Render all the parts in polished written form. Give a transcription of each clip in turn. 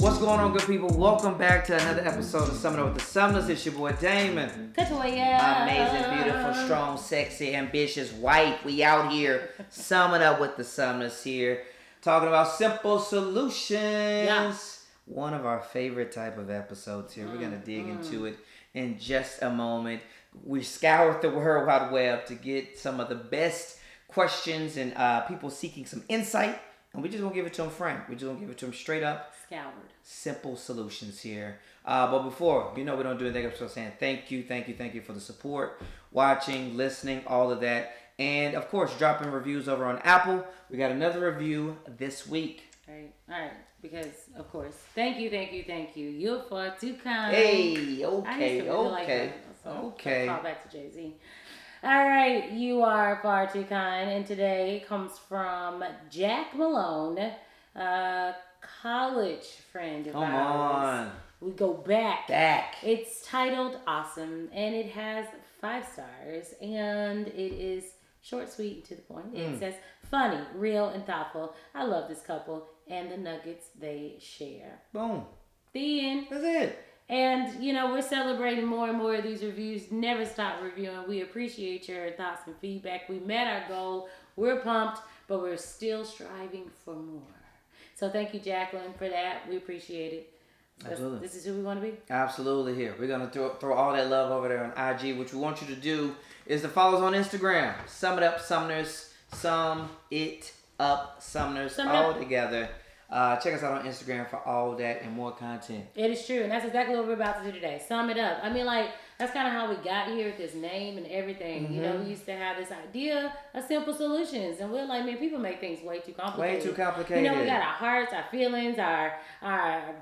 What's going on, good people? Welcome back to another episode of Summing Up with the Summoners. It's your boy Damon. Katoya. Amazing, beautiful, strong, sexy, ambitious, white. We out here summing up with the Summoners here. Talking about simple solutions. Yeah. One of our favorite type of episodes here. We're going to dig into it in just a moment. We scoured the World Wide Web to get some of the best questions and people seeking some insight. And we just gonna give it to them frank. We just gonna give it to them straight up. Scoured. Simple solutions here. But before, we don't do anything else. Saying thank you for the support, watching, listening, all of that. And of course, dropping reviews over on Apple. We got another review this week. All right. Because, of course, thank you. You're far too kind. Hey, okay. I used to really like that. So call back to Jay-Z. All right, you are far too kind, and today comes from Jack Malone, a college friend of ours. On. We go back. Back. It's titled Awesome, and it has 5 stars, and it is short, sweet, and to the point. It says, funny, real, and thoughtful. I love this couple and the nuggets they share. Boom. The end. That's it. And, we're celebrating more and more of these reviews. Never stop reviewing. We appreciate your thoughts and feedback. We met our goal. We're pumped, but we're still striving for more. So thank you, Jacqueline, for that. We appreciate it. Absolutely. This is who we want to be? Absolutely. Here. We're going to throw all that love over there on IG. What we want you to do is to follow us on Instagram. Sum It Up Summoners. Sum It Up Summoners. All together. Check us out on Instagram for all that and more content. It is true, and that's exactly what we're about to do today. Sum it up. I mean, that's kind of how we got here with this name and everything. Mm-hmm. We used to have this idea of simple solutions, and we're like, man, people make things way too complicated. Way too complicated. We got our hearts, our feelings, our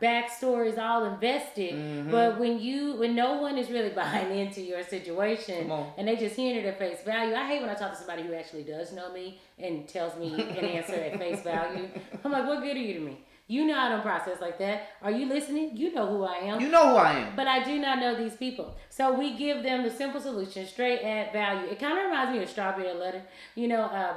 backstories all invested. Mm-hmm. But when no one is really buying into your situation, and they just hearing it at face value, I hate when I talk to somebody who actually does know me and tells me an answer at face value. I'm like, what good are you to me? I don't process like that. Are you listening? You know who I am. You know who I am. But I do not know these people. So we give them the simple solution, straight at value. It kind of reminds me of Strawberry Letter.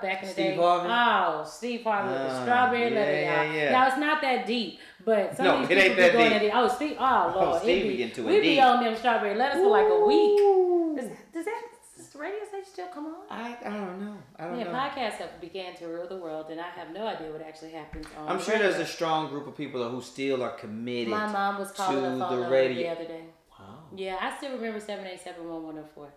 Back in the day. Steve Harvey? Oh, Steve Harvey with the Strawberry Letter, y'all. Yeah. Now, it's not that deep. But some of these it ain't people that be deep. going Steve, Lord. Steve be getting to it we deep. be on them Strawberry Letters for like a week. Does that radio station still come on? I don't know. Podcasts have began to rule the world, and I have no idea what actually happens on I'm sure there's a strong group of people who still are committed to the radio. My mom was calling the phone number the other day. Wow. Yeah, I still remember 787-1104.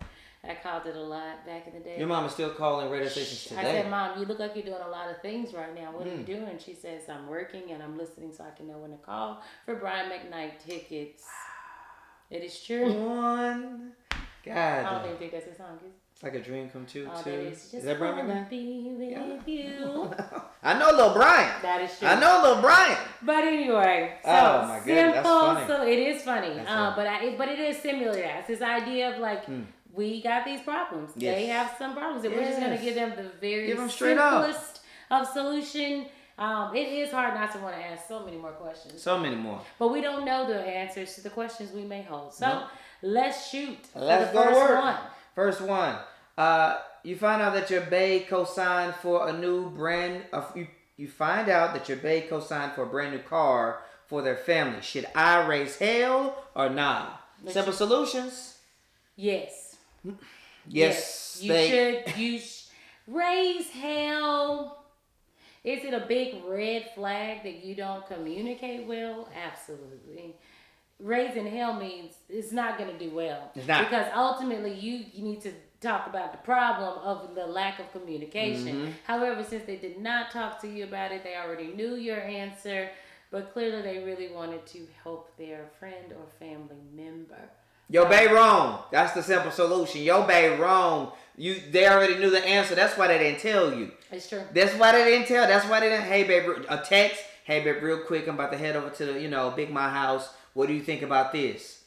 I called it a lot back in the day. Your mom is still calling radio stations today. I said, Mom, you look like you're doing a lot of things right now. What are you doing? She says, I'm working and I'm listening so I can know when to call for Brian McKnight tickets. It is true. God. I don't even think that's a song. It's like a dream come true, too. That is that Brian McKnight? Be with you. I know Lil Brian. That is true. I know Lil Brian. But anyway, so oh my goodness, that's funny. So it is funny. But it is similar to that. It's this idea of we got these problems. Yes. They have some problems, and we're just gonna give them the very simplest of solution. It is hard not to want to ask so many more questions. So many more. But we don't know the answers to the questions we may hold. So let's shoot. Let's go first work. One. First one. You find out that your bae co-signed for a new brand. You find out that your bae co-signed for a brand new car for their family. Should I raise hell or nah? Simple solutions. Yes. Yes. You should raise hell. Is it a big red flag that you don't communicate well? Absolutely. Raising hell means it's not going to do well. It's not. Because ultimately you need to talk about the problem of the lack of communication. Mm-hmm. However, since they did not talk to you about it, they already knew your answer, but clearly they really wanted to help their friend or family member. Your bae wrong. That's the simple solution. Your bae wrong. They already knew the answer. That's why they didn't tell you. It's true. That's why they didn't tell. That's why they didn't. Hey, babe, a text. Hey, babe, real quick. I'm about to head over to the, Big My house. What do you think about this?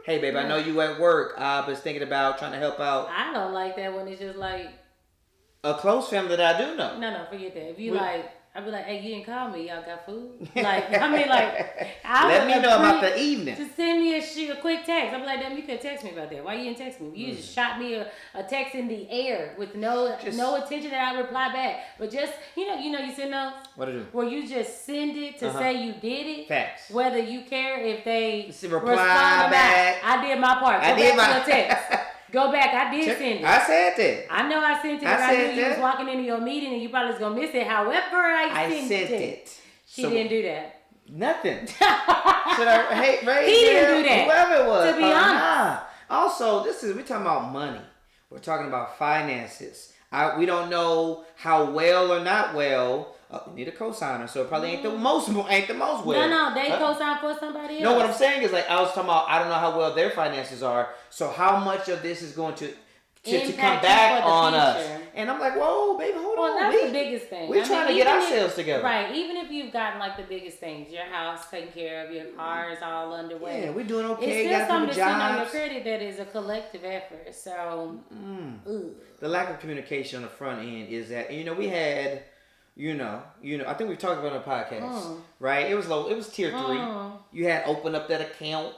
Hey, babe, I know you at work. I was thinking about trying to help out. I don't like that when it's just like a close family that I do know. No, forget that. If you I'd be like, hey, you didn't call me. Y'all got food? Like, I mean, like, let me know about the evening. Just send me a quick text. I'm like, damn, you could text me about that. Why you didn't text me? You just shot me a text in the air with no attention that I reply back. But just, you send those? What to do? Where you just send it to say you did it. Facts. Whether you care if they reply respond back. Or not. I did my part. Go back to a text. Go back. I did send it. I said that. I know I sent it. I knew you was walking into your meeting and you probably was going to miss it. However, I sent it. She didn't do that. Nothing. Should I hate Ray? He didn't do that. Whoever it was. To be honest. Nah. Also, we're talking about money. We're talking about finances. We don't know how well or not well. We need a cosigner, so it probably ain't the most well. No, they cosign for somebody else. No, what I'm saying is, like, I was talking about, I don't know how well their finances are, so how much of this is going to come back on us? And I'm like, whoa, baby, hold on. That's the biggest thing. We're trying to get ourselves together. Right, even if you've gotten, like, the biggest things, your house taken care of, your car is all underway. Yeah, we're doing okay. It's still something to send on your credit that is a collective effort, so. The lack of communication on the front end is that, we had... I think we've talked about it on the podcast, right? It was low. It was tier 3. You had opened up that account.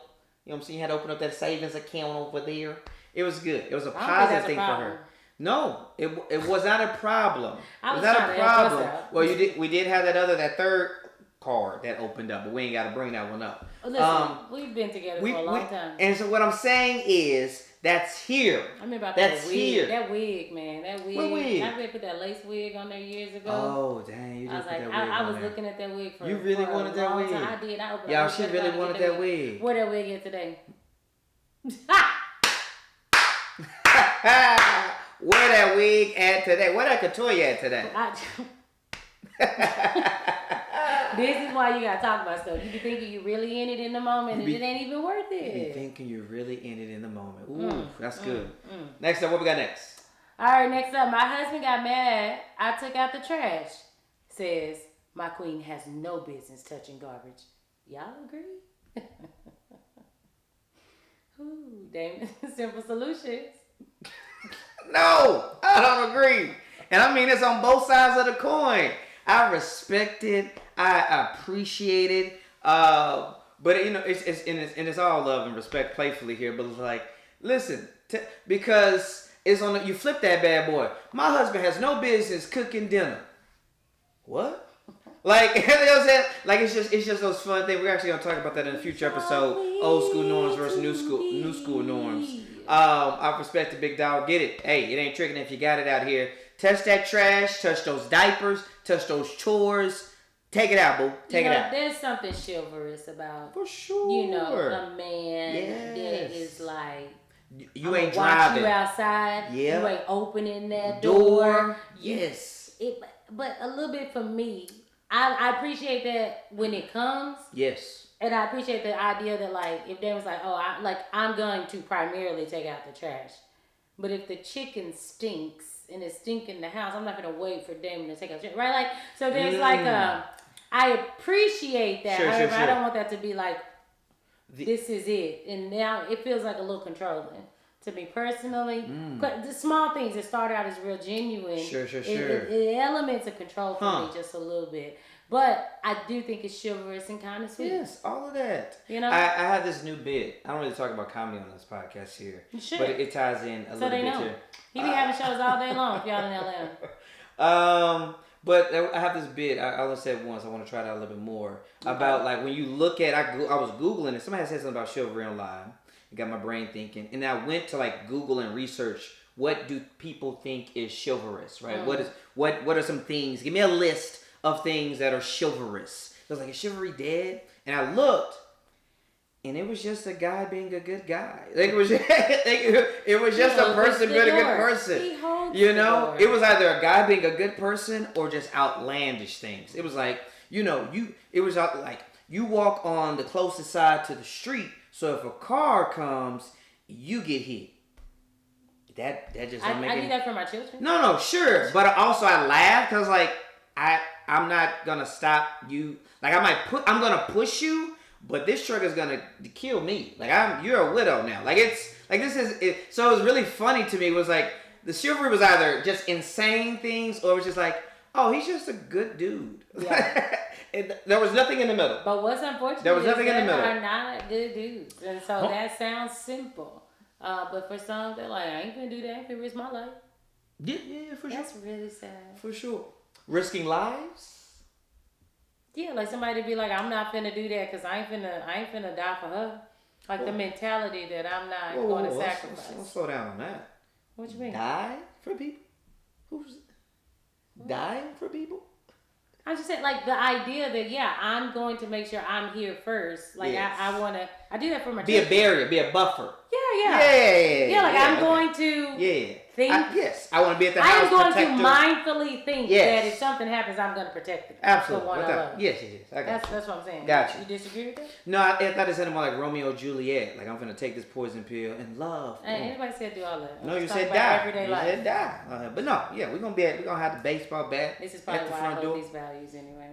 You know what I'm saying? You had to open up that savings account over there. It was good. It was a positive thing for her. No, it was not a problem. It was not a problem. Well, we did have that third card that opened up, but we ain't got to bring that one up. Listen, we've been together for a long time. And so what I'm saying is, that's here. I mean about that's that wig. Here. That wig, man. That wig. What wig? I put that lace wig on there years ago. Oh, dang. You did put that wig on there. I was looking at that wig for You really wanted that wig? I did. Y'all, she really wanted that wig. Where that wig is today? Where that wig at today? Where that couture at today? This is why you gotta talk about stuff. You be thinking you're really in it in the moment, and it ain't even worth it. You be thinking you're really in it in the moment. Ooh, that's good. Next up, what we got next? All right, next up, my husband got mad. I took out the trash. Says my queen has no business touching garbage. Y'all agree? Ooh, Damon, simple solutions. No, I don't agree. And I mean, it's on both sides of the coin. I respect it. I appreciate it. But it's all love and respect, playfully here. But it's like, listen, because it's on you flip that bad boy. My husband has no business cooking dinner. What? Like, you know what I'm saying? Like, it's just those fun things. We're actually gonna talk about that in a future episode. Old school norms versus new school norms. I respect the big dog. Get it? Hey, it ain't tricking if you got it out here. Touch that trash. Touch those diapers. Touch those chores. Take it out, boo. Take it out. There's something chivalrous about, for sure, a man that is like, you ain't driving. Watch you outside. Yeah. You ain't opening that door. Yes. But a little bit for me, I appreciate that when it comes. Yes. And I appreciate the idea that, like, if they was like, I'm going to primarily take out the trash. But if the chicken stinks and it's stinking the house, I'm not going to wait for Damon to take out the trash. Right? Like, so there's I appreciate that. However, I don't want that to be like, this is it. And now it feels like a little controlling. To me personally, the small things that start out as real genuine. Sure. It elements of control for me just a little bit. But I do think it's chivalrous and kind of sweet. Yes, all of that. You know? I have this new bit. I don't really talk about comedy on this podcast here. You should. But it ties in a little bit here. He be having shows all day long if y'all in Atlanta. But I have this bit. I only said once. I want to try it out a little bit more. About, like, when you look at... I was Googling it. Somebody said something about chivalry online. It got my brain thinking. And I went to, like, Google and research, what do people think is chivalrous, right? What are some things? Give me a list of things that are chivalrous. I was like, is chivalry dead? And I looked, and it was just a guy being a good guy. Like, it was just a person being a good person. It was either a guy being a good person or just outlandish things. It was like, you walk on the closest side to the street, so if a car comes, you get hit. That just don't make I do that for my children. No, sure. But also I laughed because, like, I'm not gonna stop you. Like, I'm gonna push you, but this truck is gonna kill me. Like, you're a widow now. Like, it's like this is it. So it was really funny to me. It was like the chivalry was either just insane things or it was just like, Oh, he's just a good dude. Yeah. There was nothing in the middle. But what's unfortunate there was nothing is in the middle. are not good dudes. And so that sounds simple. But for some, they're like, I ain't gonna do that. I ain't gonna risk my life. Yeah, for sure. That's really sad. For sure. Risking lives? Yeah, like somebody be like, I'm not finna do that because I ain't finna die for her. Like the mentality that I'm not going to sacrifice. Let's slow down on that. What you mean? Die for people? Who's dying for people? I'm just saying, like, the idea that, yeah, I'm going to make sure I'm here first. Like, yes. I do that for my Be a barrier, be a buffer. Yeah, like, I'm going to think. I want to be at the house. I'm going to mindfully think that if something happens, I'm going to protect them. Absolutely. The one I love. Yes. I got That's what I'm saying. Gotcha. You disagree with that? No, I thought it said more like Romeo and Juliet. Like, I'm going to take this poison pill and love. Anybody said do all that? No, you said die. Everyday life. Said die. But no, we're gonna have the baseball bat. This is probably why I hold these values anyway.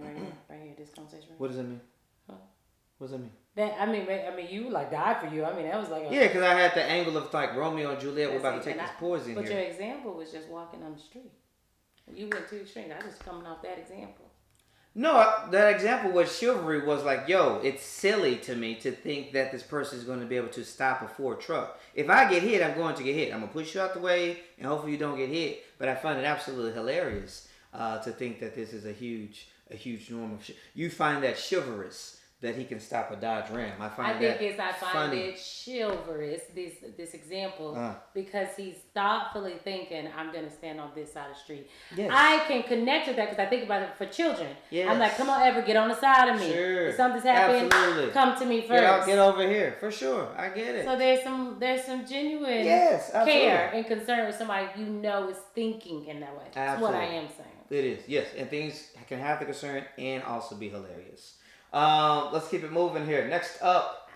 Right here, this conversation. What does that mean? Huh? What does that mean? I mean, you like died for you. I mean, that was like because I had the angle of like Romeo and Juliet. We're about to take this poison But here. your example was just walking on the street. You went too extreme. I just coming off that example. No, that example was chivalry. Was like, yo, it's silly to me to think that this person is going to be able to stop a Ford truck. If I get hit, I'm going to get hit. I'm gonna push you out the way, and hopefully you don't get hit. But I find it absolutely hilarious to think that this is a huge norm of you find that chivalrous that he can stop a Dodge Ram. I find it chivalrous, this example, because he's thoughtfully thinking, I'm going to stand on this side of the street. Yes. I can connect with that because I think about it for children. Yes. I'm like, come on, Ever, get on the side of me. Sure. If something's happening, come to me first. Get over here. For sure. I get it. So there's some genuine care and concern with somebody is thinking in that way. That's what I am saying. It is, yes. And things can have the concern and also be hilarious. Let's keep it moving here. Next up.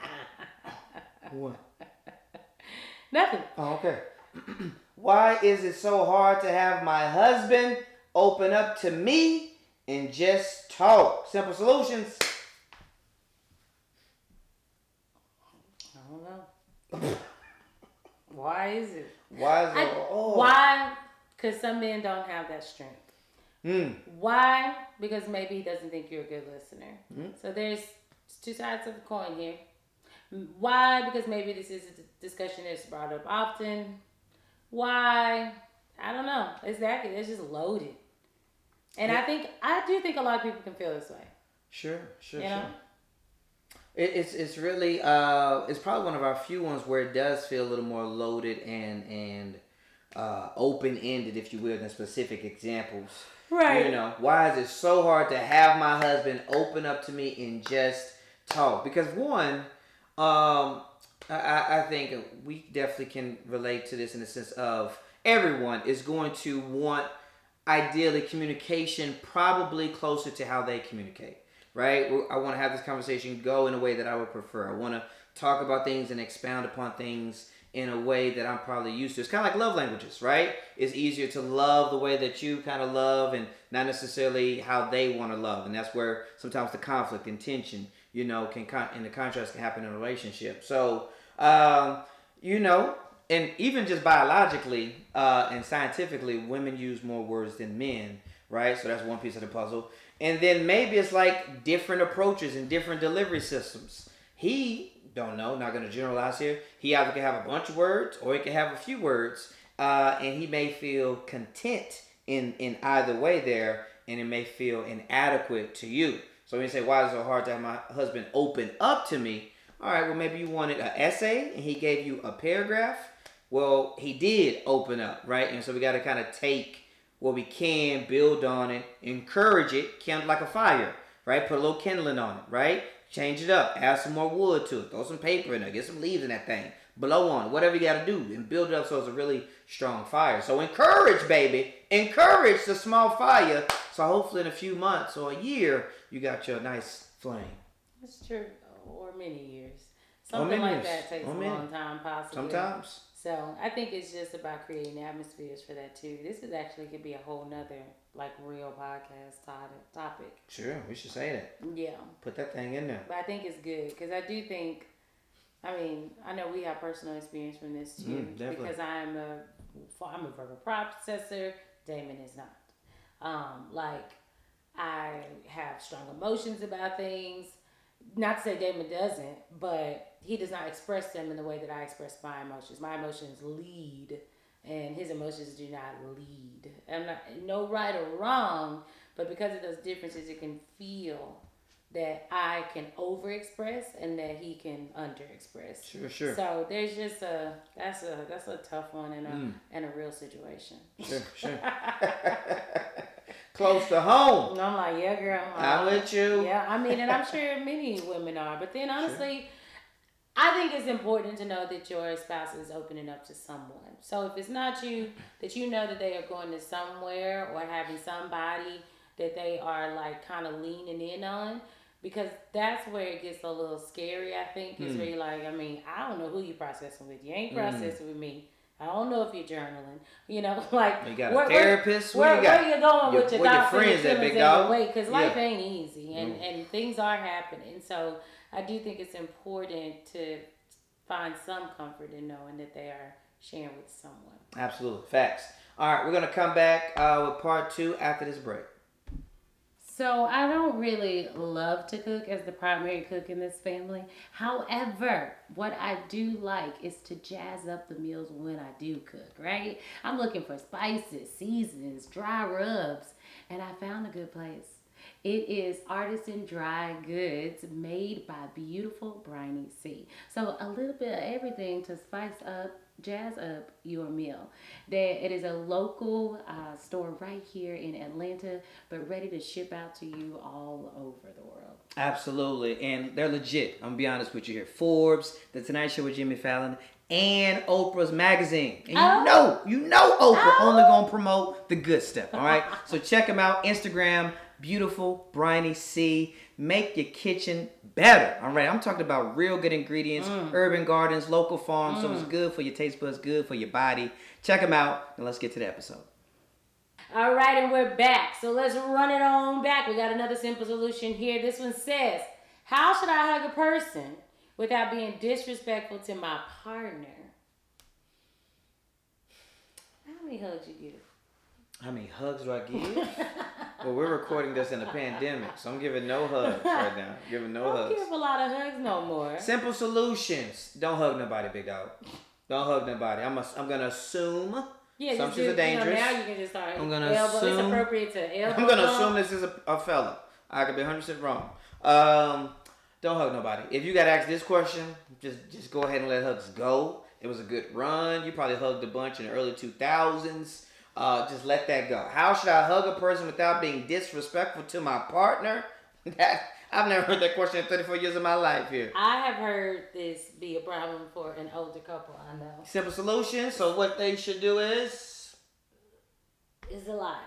What? Nothing. Oh, okay. Why is it so hard to have my husband open up to me and just talk? Simple solutions. I don't know. Why is it? Why? Because some men don't have that strength. Why? Because maybe he doesn't think you're a good listener. So there's two sides of the coin here. Why? Because maybe this is a discussion that's brought up often. Why? I don't know. Exactly. It's just loaded. And I do think a lot of people can feel this way. Sure. You know? It's really it's probably one of our few ones where it does feel a little more loaded and open-ended, if you will, than specific examples. Right. Why is it so hard to have my husband open up to me and just talk? Because one, I think we definitely can relate to this in the sense of everyone is going to want, ideally, communication probably closer to how they communicate, right? I want to have this conversation go in a way that I would prefer. I want to talk about things and expound upon things in a way that I'm probably used to. It's kind of like love languages, right? It's easier to love the way that you kind of love and not necessarily how they want to love. And that's where sometimes the conflict and tension, and the contrast can happen in a relationship. So, and even just biologically and scientifically, women use more words than men, right? So that's one piece of the puzzle. And then maybe it's like different approaches and different delivery systems. Don't know, not going to generalize here. He either can have a bunch of words or he can have a few words, and he may feel content in either way there, and it may feel inadequate to you. So when you say, why is it so hard to have my husband open up to me? All right, well, maybe you wanted an essay and he gave you a paragraph. Well, he did open up, right? And so we got to kind of take what we can, build on it, encourage it, kindle like a fire, right? Put a little kindling on it, right? Change it up. Add some more wood to it. Throw some paper in there. Get some leaves in that thing. Blow on it. Whatever you got to do. And build it up so it's a really strong fire. So encourage, baby. Encourage the small fire. So hopefully in a few months or a year, you got your nice flame. That's true. Or many years. Something like that takes a long time possibly. Sometimes. So I think it's just about creating atmospheres for that too. This is actually could be a whole nother real podcast topic. Sure, we should say that. Yeah. Put that thing in there. But I think it's good because I do think, I know we have personal experience from this too. Definitely. Because I'm a verbal processor. Damon is not. Like I have strong emotions about things. Not to say Damon doesn't, but he does not express them in the way that I express my emotions. My emotions lead, and his emotions do not lead. I'm not no right or wrong, but because of those differences, it can feel that I can overexpress and that he can underexpress. Sure. So there's just that's a tough one in a real situation. Sure. Close to home. And I'm like, yeah, girl. I'm with you. Yeah, I mean, and I'm sure many women are. But then honestly, I think it's important to know that your spouse is opening up to someone. So if it's not you, that you know that they are going to somewhere or having somebody that they are like kind of leaning in on. Because that's where it gets a little scary, I think. Is where you're like, I mean, I don't know who you're processing with. You ain't processing with me. I don't know if you're journaling. You know, like you got a therapist. Where you going with your thoughts and your friends, big dog? Because life ain't easy, and things are happening. So I do think it's important to find some comfort in knowing that they are sharing with someone. Absolutely, facts. All right, we're gonna come back with part 2 after this break. So I don't really love to cook as the primary cook in this family. However, what I do like is to jazz up the meals when I do cook, right? I'm looking for spices, seasonings, dry rubs, and I found a good place. It is Artisan Dry Goods made by beautiful Briny C. So a little bit of everything to spice up, jazz up your meal. It is a local store right here in Atlanta, but ready to ship out to you all over the world. Absolutely, and they're legit. I'm gonna be honest with you here. Forbes, The Tonight Show with Jimmy Fallon, and Oprah's magazine. And you know Oprah only gonna promote the good stuff. All right, so check them out. Instagram, beautiful Briny C. Make your kitchen better. All right, I'm talking about real good ingredients, urban gardens, local farms. So it's good for your taste buds, good for your body. Check them out, and let's get to the episode. All right, and we're back. So let's run it on back. We got another simple solution here. This one says, how should I hug a person without being disrespectful to my partner? How many hugs you give? How many hugs do I give? Well, we're recording this in a pandemic, so I'm giving no hugs right now. Don't give a lot of hugs no more. Simple solutions. Don't hug nobody, big dog. Don't hug nobody. I'm gonna assume. Yeah, assumptions are dangerous. Now you can just start. I'm gonna assume. It's appropriate to elbow. I'm gonna assume this is a fella. I could be 100% wrong. Don't hug nobody. If you gotta ask this question, just go ahead and let hugs go. It was a good run. You probably hugged a bunch in the early 2000s. Just let that go. How should I hug a person without being disrespectful to my partner? I've never heard that question in 34 years of my life here. I have heard this be a problem for an older couple I know. Simple solution. So what they should do is a lot.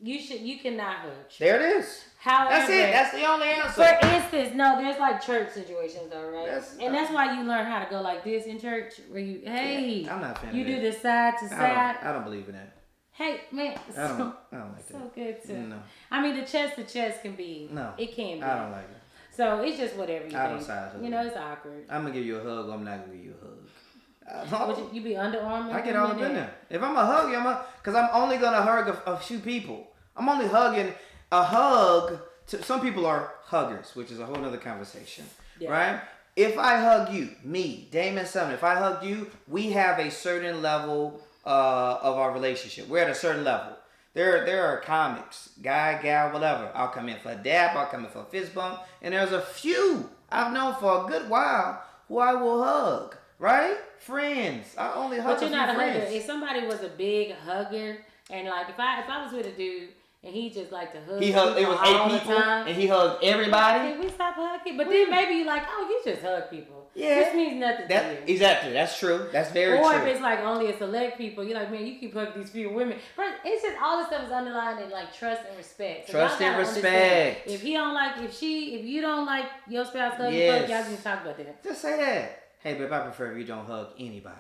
You cannot hug. There it is. However, that's it. That's the only answer. For instance, no, there's like church situations though, right? That's why you learn how to go like this in church, where you, I'm not a fan you of do this side to side. I don't believe in that. Hey man, I don't like that. So good too. No. I mean, the chest can be. No. It can be. I don't like it. So it's just whatever you I think. don't side hug. You know, it's awkward. I'm gonna give you a hug. Or I'm not gonna give you a hug. Would you be underarm? I get all up in there. If I'm a hug, because I'm only gonna hug a few people. I'm only hugging a hug. Some people are huggers, which is a whole other conversation, right? If I hug you, me, Damon Sumner, if I hug you, we have a certain level of our relationship. We're at a certain level. There are comics, guy, gal, whatever. I'll come in for a dab, I'll come in for a fist bump, and there's a few I've known for a good while who I will hug, right? Friends. I only hug. But you're not a friends. hugger. If somebody was a big hugger, and like if I was with a dude and he just liked to hug, he hugged. It was 8 people, and he hugged everybody. Can we stop hugging? But then maybe you're like, oh, you just hug people. Yeah, this means nothing to you. Exactly, that's true. That's very true. Or if it's like only a select people, you're like, man, you keep hugging these few women. But it's just all this stuff is underlined in like trust and respect. So trust and respect. If he don't like, if you don't like your spouse hugging, y'all can talk about that. Just say that. Hey, babe, I prefer if you don't hug anybody.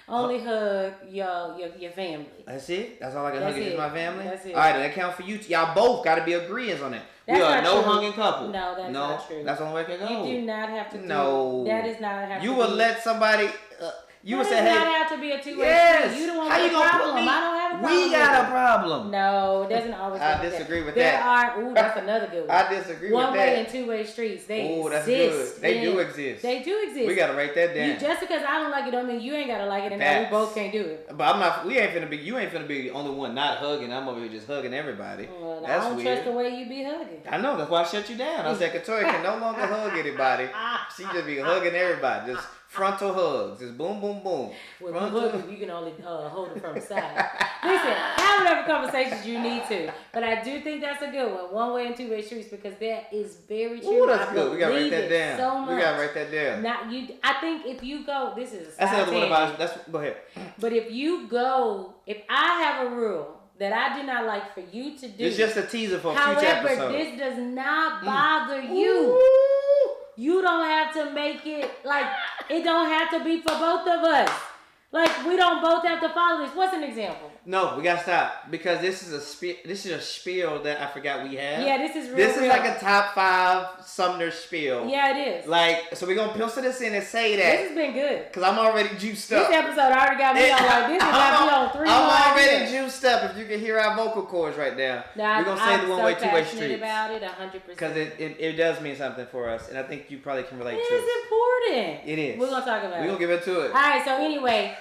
Only hug your family. That's it? That's all I can hug is my family? That's it. All right, that count for you. Y'all both got to be agreeing on that. We are no hugging couple. No, that's not true. That's the only way it can go. You do not have to that is not have you would let somebody... you would say, hey... does not have to be a two-way yes. street. You don't want How to you gonna problem. put me? I don't have a problem. We got a problem. No, it doesn't always. I disagree with there that. There are. Ooh, that's another good one. I disagree with that. One-way and two-way streets. They exist. That's good. They do exist. They do exist. We gotta write that down. Just because I don't like it don't mean you ain't gotta like it, and now we both can't do it. But I'm not. You ain't finna be the only one not hugging. I'm over here just hugging everybody. Well, that's I don't weird. trust the way you be hugging. I know. That's why I shut you down. I said Katoya can no longer hug anybody. She just be hugging everybody. Just frontal hugs. Just boom, boom, boom. Well, you can only hold it from the side. Listen, have whatever conversations you need to. But I do think that's a good one. One-way and two-way streets, because that is very true. Ooh, that's good. We gotta write that down. So much. We gotta write that down. I think if you go, this is a that's another one about. Go ahead. But if I have a rule that I do not like for you to do, it's just a teaser for a future however, episode. this does not bother you. Ooh. You don't have to make it like it don't have to be for both of us. Like we don't both have to follow this. What's an example? No, we gotta stop because this is a spiel that I forgot we have. Yeah, this is real. This is like a top 5 Sumner spiel. Yeah, it is. Like, so we're gonna pencil this in and say that. This has been good. Cause I'm already juiced up. This episode already got me on like this is got me on 3 I'm more already ideas. juiced up. If you can hear our vocal cords right now, we're gonna say the one-way, two-way streets. About it 100%. Because it does mean something for us, and I think you probably can relate to it. It's important. It is. We're gonna talk about it. We're gonna give it to it. All right. So anyway.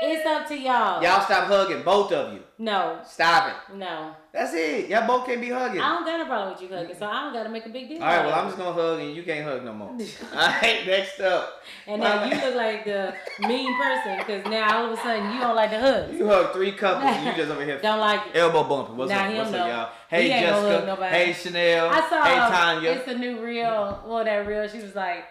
It's up to y'all. Y'all stop hugging, both of you. No. Stop it. No. That's it. Y'all both can't be hugging. I don't got a problem with you hugging, so I don't got to make a big deal. All right, well, I'm just going to hug and you can't hug no more. All right, next up. And now you look like the mean person because now all of a sudden you don't like the hugs. You hug 3 couples and you just over here. Don't like it. Elbow bumping. What's up, y'all? Hey, Jessica. Hey, Chanel. I saw, hey, Tanya. It's a new reel. Well, that reel, she was like,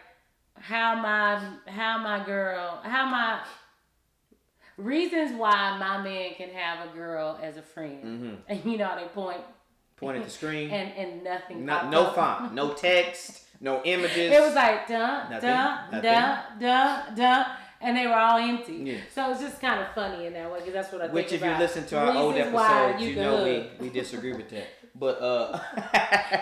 reasons why my man can have a girl as a friend. Mm-hmm. And you know how they point at the screen. And nothing. No font. No text. No images. It was like dun, dun, dun, dun, dun. And they were all empty. Yeah. So it's just kind of funny in that way because that's what I think Which if about. you listen to our old episodes, you know we disagree with that. But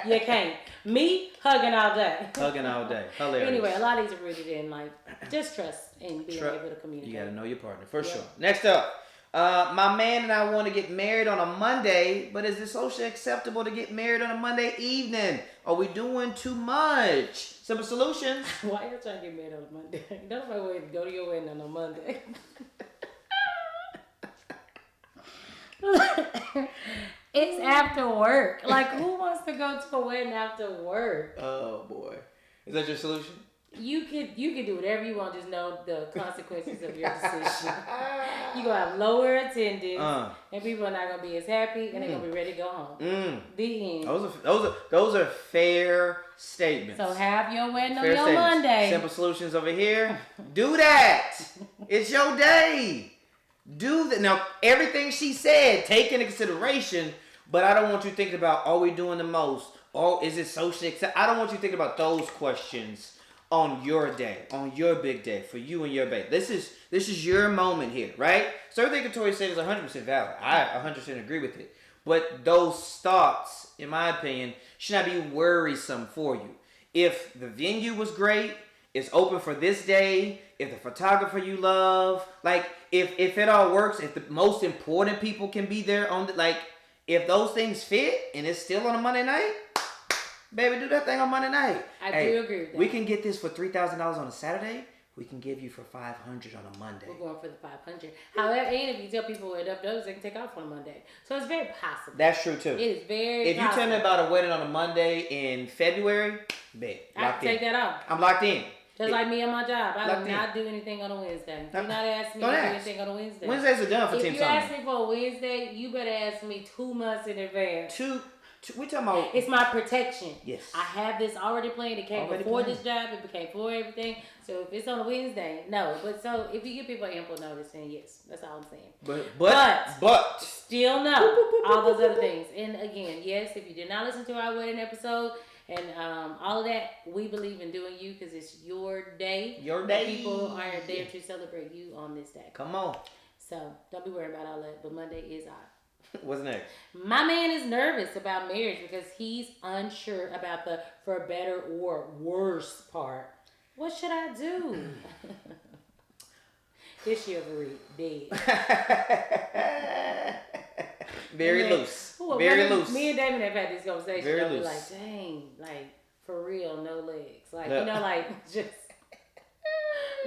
you can't. Me hugging all day. Hugging all day. Hilarious. Anyway, a lot of these are rooted in like just trust and being able to communicate. You gotta know your partner for sure. Next up, my man and I want to get married on a Monday, but is it socially acceptable to get married on a Monday evening? Are we doing too much? Simple solutions. Why are you trying to get married on a Monday? Don't nobody want to go to your wedding on a Monday. It's after work. Like, who wants to go to a wedding after work? Oh boy, is that your solution? You could do whatever you want. Just know the consequences of your decision. You gonna have lower attendance, and people are not gonna be as happy, and they're gonna be ready to go home. The end. Those are fair statements. So have your wedding on your Monday. Simple solutions over here. Do that. It's your day. Do that. Now, everything she said, take into consideration, but I don't want you thinking about, are we doing the most? Or is it socially acceptable? I don't want you thinking about those questions on your day, on your big day, for you and your baby. This is your moment here, right? So everything Katoya said is 100% valid. I 100% agree with it. But those thoughts, in my opinion, should not be worrisome for you. If the venue was great, it's open for this day, if the photographer you love, like, if it all works, if the most important people can be there on the, like, if those things fit and it's still on a Monday night, baby, do that thing on Monday night. I do agree with that. We can get this for $3,000 on a Saturday. We can give you for $500 on a Monday. We're going for the $500. However, and if you tell people enough dollars, they can take off on a Monday. So it's very possible. That's true too. It is very If possible. you tell me about a wedding on a Monday in February, bet. I can take that off. I'm locked in. Just like me and my job. I do not do anything on a Wednesday. Do not ask me to do anything on a Wednesday. Wednesdays are done for Team If you ask me for a Wednesday, you better ask me 2 months in advance. We talking about... It's my protection. Yes. I have this already planned. It came before this job. It became for everything. So if it's on a Wednesday, no. But so if you give people ample notice, then yes. That's all I'm saying. But still no. All those other things. And again, yes, if you did not listen to our wedding episode and all of that, we believe in doing you because it's your day. Your day. People are there to celebrate you on this day. Come on. So don't be worried about all that. But Monday is ours. What's next? My man is nervous about marriage because he's unsure about the for better or worse part. What should I do? This chivalry dead. Very loose. Very loose. Me and Damon have had this conversation. Very loose. Loose. Like, dang, like for real, no legs. Like you know, like just.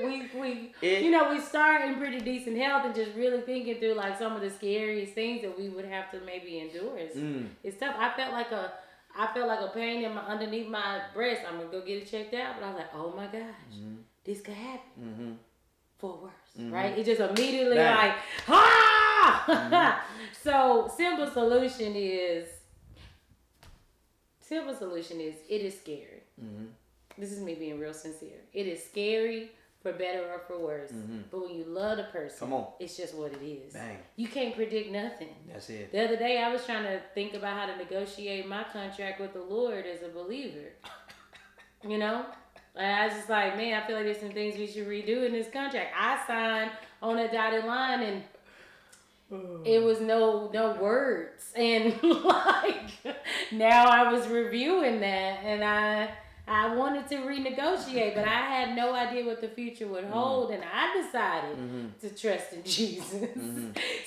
We start in pretty decent health and just really thinking through like some of the scariest things that we would have to maybe endure. It's tough. I felt like a pain underneath my breast. I'm gonna go get it checked out, but I was like, oh my gosh, this could happen for worse, right? It just immediately like So simple solution is it is scary. This is me being real sincere. It is scary. For better or for worse. But when you love a person, it's just what it is. Bang. You can't predict nothing. That's it. The other day I was trying to think about how to negotiate my contract with the Lord as a believer. You know? And I was just like, man, I feel like there's some things we should redo in this contract. I signed on a dotted line and it was no words. And like now I was reviewing that and I wanted to renegotiate, but I had no idea what the future would hold, and I decided to trust in Jesus.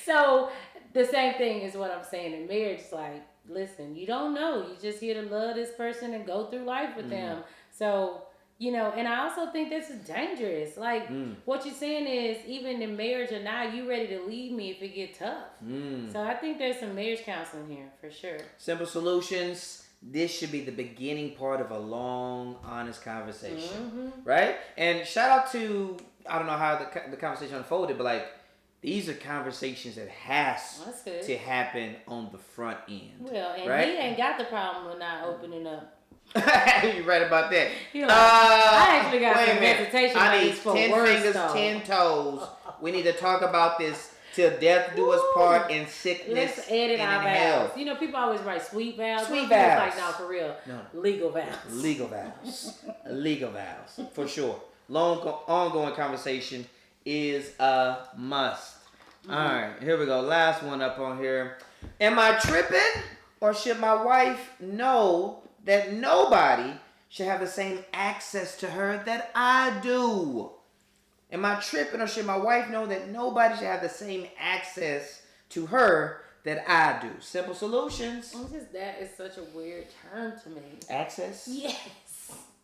So the same thing is what I'm saying in marriage. Like, listen, you don't know. You just here to love this person and go through life with them. So, and I also think this is dangerous. Like, what you're saying is, even in marriage or not, you ready to leave me if it get tough. So I think there's some marriage counseling here, for sure. Simple solutions. This should be the beginning part of a long, honest conversation, right? And shout out to, I don't know how the conversation unfolded, but like, these are conversations that has to happen on the front end. Well, and right? he ain't got the problem with not opening up. You're right about that. Like, I actually got some hesitation. I need 10 fingers, 10 toes. We need to talk about this. Till death do us part in sickness. Let's edit and our in vows. health. People always write sweet vows. Sweet vows. Like, no, for real. No. Legal vows. Legal vows. Legal vows. For sure. Ongoing conversation is a must. All right, here we go. Last one up on here. Am I tripping? Or should my wife know that nobody should have the same access to her that I do? Am I tripping, or should my wife know that nobody should have the same access to her that I do? Simple solutions. That is such a weird term to me. Access? Yes.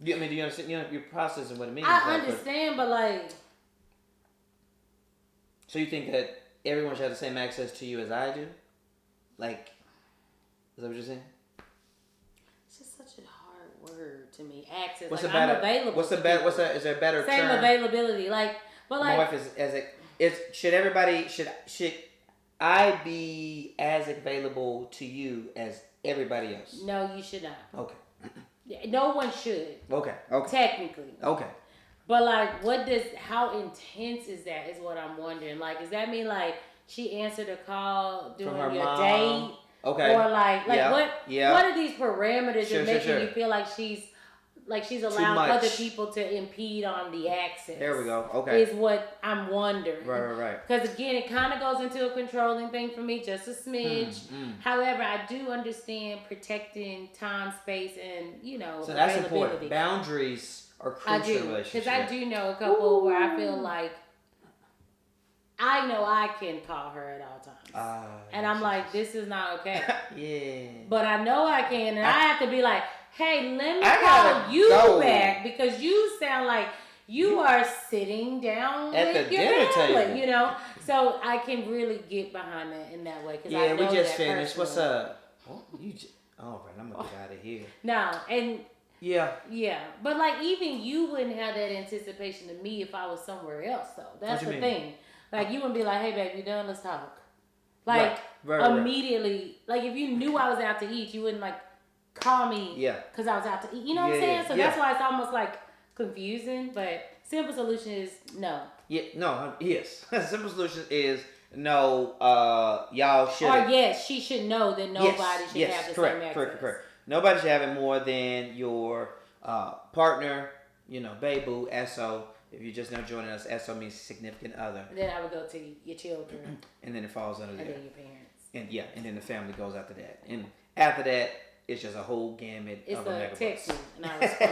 Do you understand? You're processing what it means. I understand, but like. So you think that everyone should have the same access to you as I do? Like, is that what you're saying? It's just such a hard word to me. Access. What's like, I'm available. Is there a better term? Same availability. Like, but like. My wife should I be as available to you as everybody else? No, you should not. Okay. No one should. Okay. Technically. Okay. But like, how intense is that? Is what I'm wondering. Like, does that mean like she answered a call during your date? Okay. Or like what are these parameters that making you feel like she's allowing other people to impede on the access? There we go. Okay. Is what I'm wondering. Right. Because again, it kind of goes into a controlling thing for me, just a smidge. However, I do understand protecting time, space, and so that's important. Boundaries are crucial in relationships. Because I do know a couple where I feel like I know I can call her at all times. And I'm like, this is not okay. Yeah. But I know I can, and I have to be like, hey, let me call you back because you sound like you are sitting down at with the your dinner family, table. So I can really get behind that in that way. Yeah, we just finished. What's up? All right, I'm gonna get out of here. No, and yeah. But like, even you wouldn't have that anticipation of me if I was somewhere else, though. That's the thing. Like, you wouldn't be like, hey, babe, you done? Let's talk. Like, immediately. Like, if you knew I was out to eat, you wouldn't, like, call me because I was out to eat. You know what I'm saying? So that's why it's almost, like, confusing. But simple solution is no. Yeah, no, yes. Simple solution is no, y'all should. Or yes, she should know that nobody should have the same access. Correct. Nobody should have it more than your partner, babe, boo, SO. If you're just now joining us, SO means significant other. And then I would go to your children. And then it falls under there. And then your parents. And then the family goes after that. And after that, it's just a whole gamut of a megabyte. It's a text me, and I respond.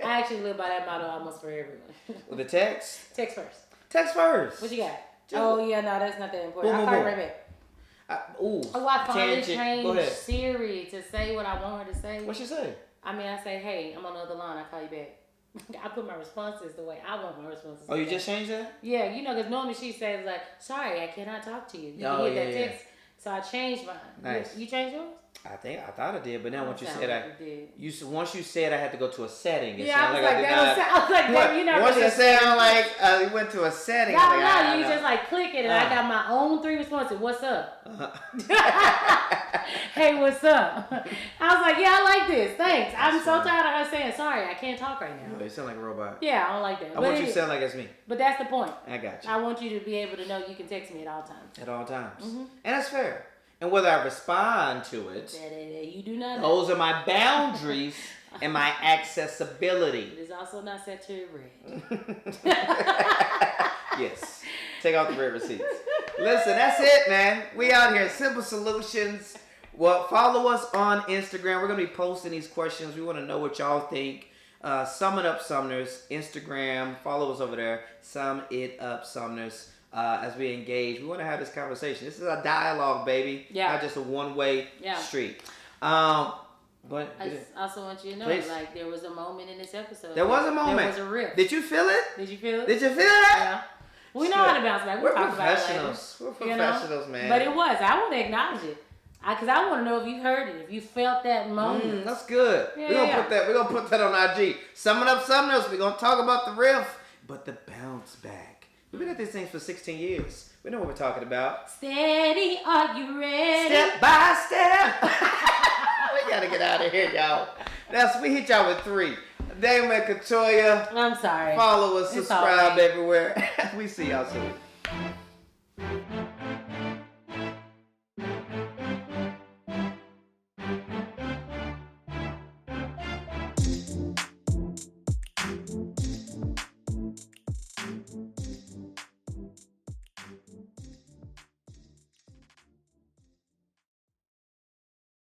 I actually live by that motto almost for everyone. With the text? Text first. Text first. What you got? No, that's not that important. I'll call you right back. Oh, I finally changed Siri to say what I want her to say. What she say? I mean, I say, hey, I'm on the other line. I call you back. I put my responses the way I want my responses. Oh, you just changed that? Yeah, because normally she says like, sorry, I cannot talk to you. You hear that text. So I changed mine. Nice. You changed yours? I thought I did, but now once you said once you said I had to go to a setting. Yeah, I was like, once you said you went to a setting. No, you just like click it, and I got my own 3 responses. What's up? Hey, what's up? I was like, yeah, I like this. Thanks. I'm so tired of her saying sorry. I can't talk right now. You sound like a robot. Yeah, I don't like that. I want you to sound like it's me. But that's the point. I got you. I want you to be able to know you can text me at all times. At all times, and that's fair. And whether I respond to it, you do not. Those are my boundaries and my accessibility. It is also not set to red. Yes. Take out the red receipts. Listen, that's it, man. We out here. Simple Solutions. Well, follow us on Instagram. We're going to be posting these questions. We want to know what y'all think. Sum It Up Sumners. Instagram. Follow us over there. Sum It Up Sumners. As we engage, we want to have this conversation. This is a dialogue, baby. Yeah. Not just a one-way street. But I also want you to know, like, there was a moment in this episode. There was a moment. There was a rift. Did you feel it? Did you feel it? Did you feel that? Yeah. We know how to bounce back. We're professionals. We're professionals, man. But it was. I want to acknowledge it. Because I want to know if you heard it, if you felt that moment. That's good. Yeah, we're gonna put that on IG. Sum It Up Sumners. We're gonna talk about the rift, but the bounce back. We've been at these things for 16 years. We know what we're talking about. Steady, are you ready? Step by step. We gotta get out of here, y'all. We hit y'all with 3. Damon Katoya. I'm sorry. Follow us, subscribe everywhere. We see y'all soon.